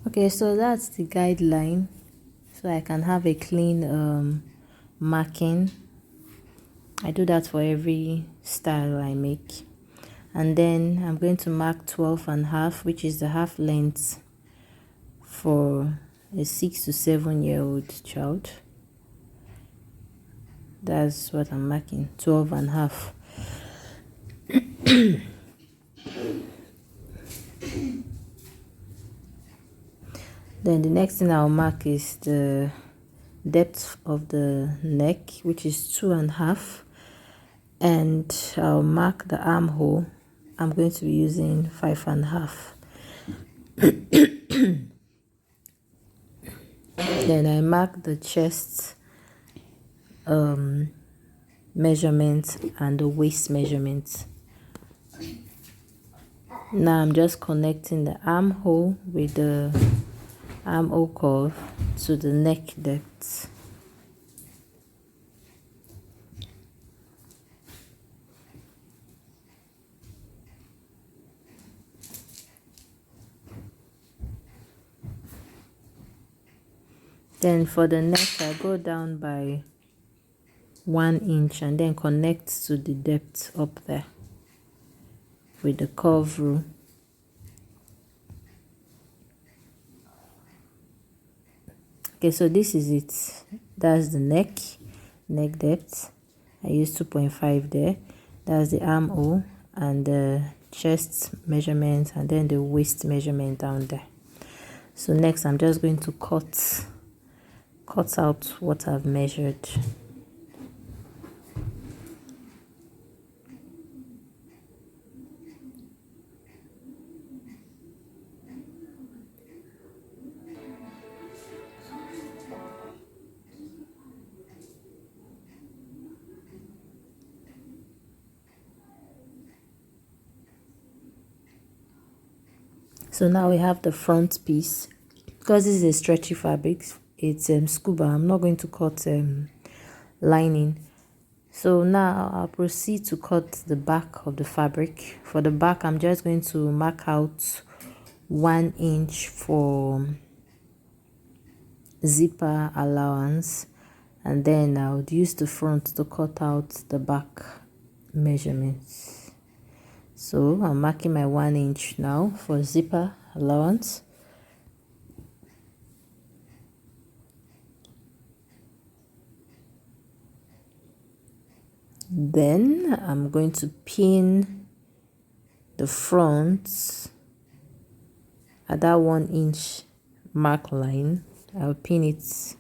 Okay, so that's the guideline, so I can have a clean marking. I do that for every style I make. And then I'm going to mark 12.5, which is the half length for a 6 to 7 year old child. That's what I'm marking, 12.5. Then the next thing I'll mark is the depth of the neck, which is 2.5, and I'll mark the armhole. I'm going to be using 5.5. Then I mark the chest measurement and the waist measurement. Now I'm just connecting the armhole with the armhole curve to the neck depth. Then for the neck, I go down by 1 inch and then connect to the depth up there with the curve rule. Okay, so this is it. That's the neck depth. I use 2.5 there. That's the armhole and the chest measurement, and then the waist measurement down there. So next I'm just going to cut out what I've measured. So now we have the front piece. Because this is a stretchy fabric, it's scuba, I'm not going to cut lining. So now I'll proceed to cut the back of the fabric. For the back, I'm just going to mark out 1 inch for zipper allowance, and then I would use the front to cut out the back measurements. So I'm marking my 1 inch now for zipper allowance. Then I'm going to pin the front at that 1 inch mark line. I'll pin it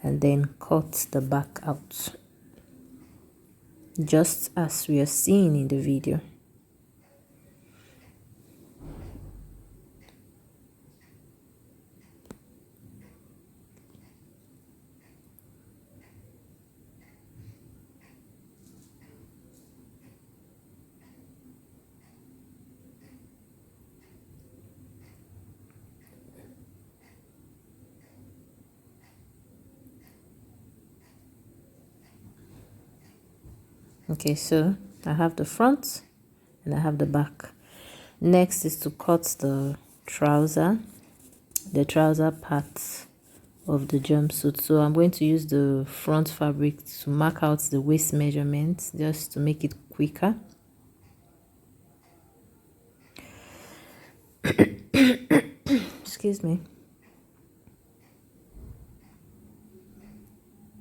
and then cut the back out, just as we are seeing in the video. Okay, so I have the front and I have the back. Next is to cut the trouser part of the jumpsuit. So I'm going to use the front fabric to mark out the waist measurement, just to make it quicker. Excuse me.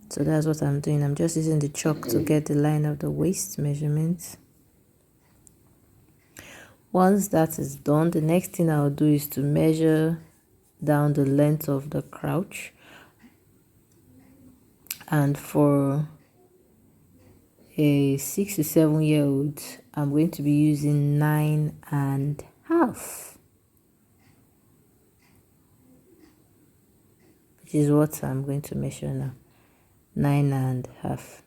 So that's what I'm doing. I'm just using the chalk to get the line of the waist measurement. Once that is done, the next thing I'll do is to measure down the length of the crouch. And for a 6 to 7 year old, I'm going to be using 9.5, which is what I'm going to measure now. 9.5.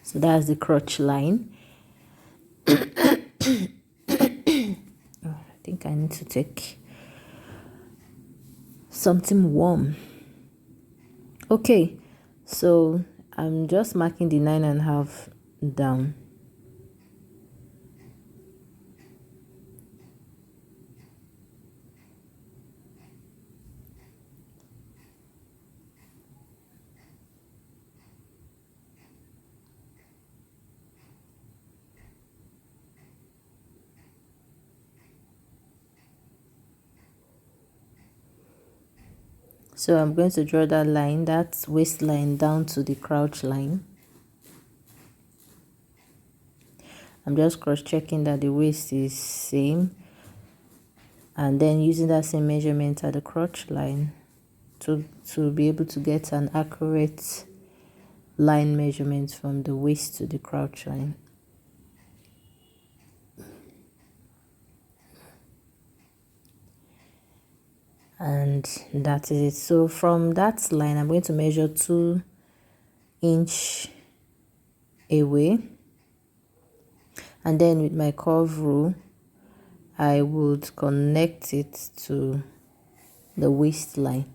So that's the crotch line. Oh, I think I need to take something warm. Okay, so I'm just marking the 9.5 down. So I'm going to draw that line, that waistline, down to the crouch line. I'm just cross-checking that the waist is same, and then using that same measurement at the crotch line to be able to get an accurate line measurement from the waist to the crouch line. And that is it. So from that line, I'm going to measure 2 inch away, and then with my curve rule I would connect it to the waistline.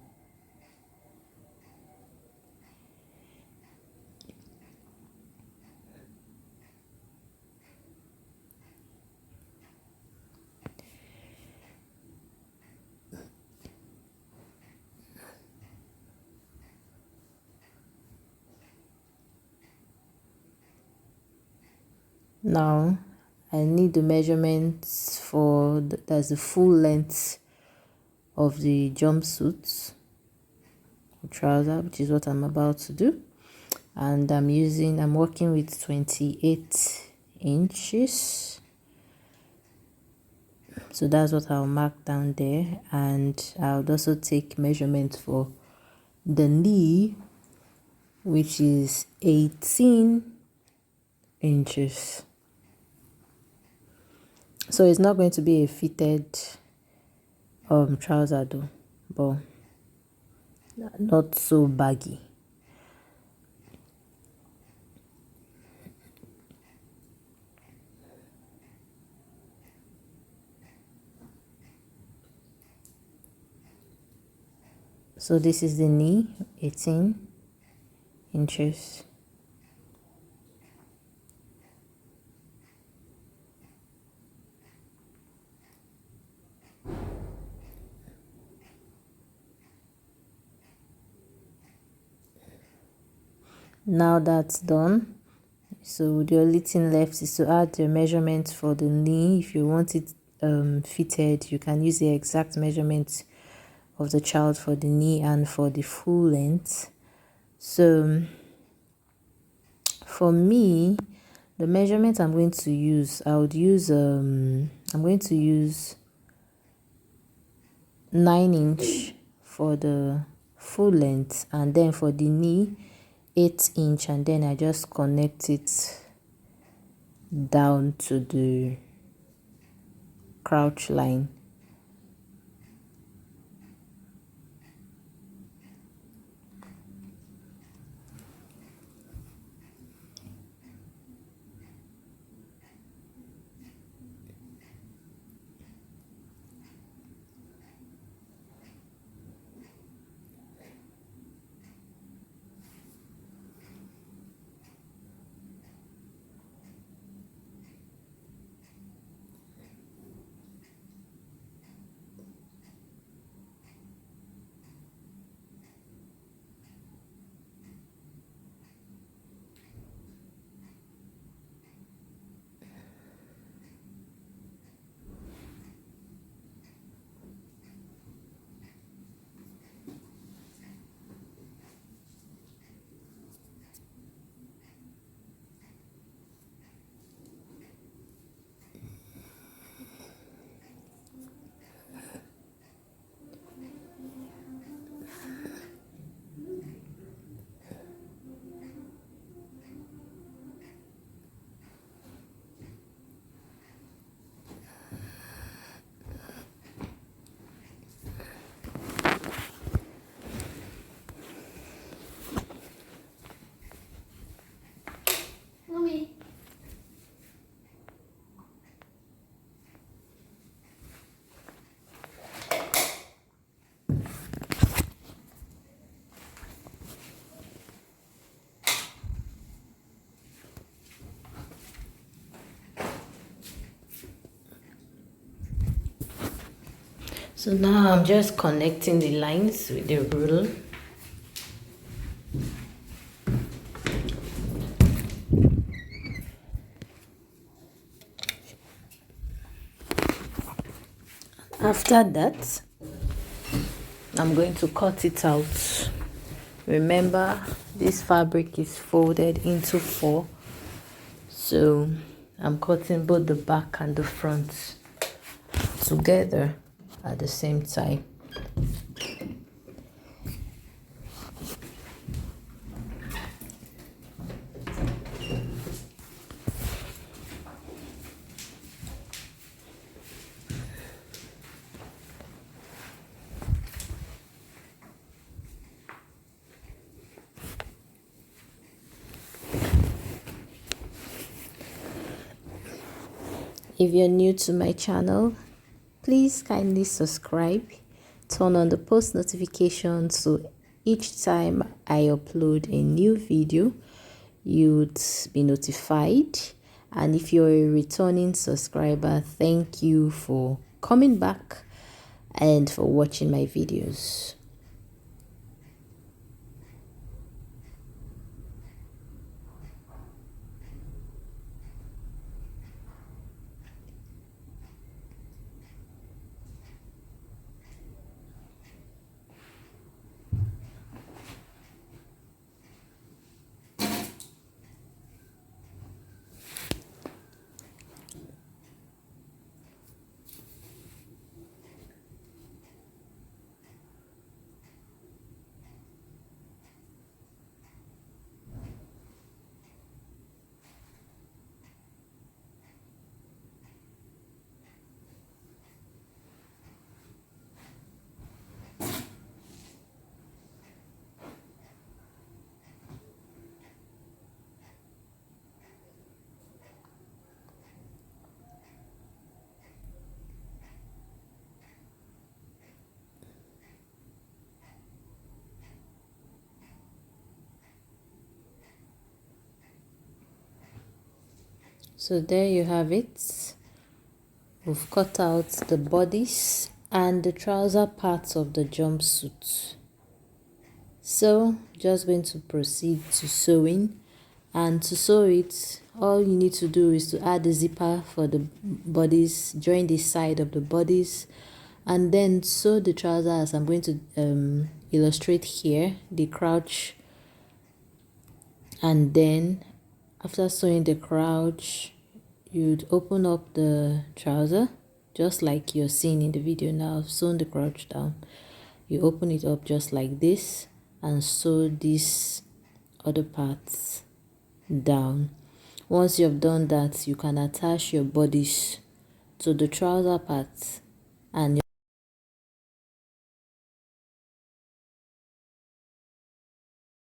Now I need the measurements for that's the full length of the jumpsuit trouser, which is what I'm about to do. And I'm working with 28 inches. So that's what I'll mark down there, and I'll also take measurement for the knee, which is 18 inches. So it's not going to be a fitted trouser though, but not so baggy. So this is the knee, 18 inches. Now that's done, so the only thing left is to add the measurement for the knee. If you want it fitted, you can use the exact measurement of the child for the knee and for the full length. So for me, the measurement I'm going to use, I'm going to use 9 inch for the full length, and then for the knee 8 inch, and then I just connect it down to the crouch line. So now I'm just connecting the lines with the rule. After that, I'm going to cut it out. Remember, this fabric is folded into 4, so I'm cutting both the back and the front together at the same time. If you're new to my channel, please kindly subscribe, turn on the post notifications so each time I upload a new video, you'd be notified. And if you're a returning subscriber, thank you for coming back and for watching my videos. So there you have it. We've cut out the bodies and the trouser parts of the jumpsuit. So just going to proceed to sewing, and to sew it, all you need to do is to add the zipper for the bodies, join the side of the bodies, and then sew the trousers. I'm going to illustrate here the crouch, and then after sewing the crouch, you'd open up the trouser just like you're seeing in the video now. I've sewn the crouch down. You open it up just like this and sew these other parts down. Once you've done that, you can attach your bodies to the trouser parts and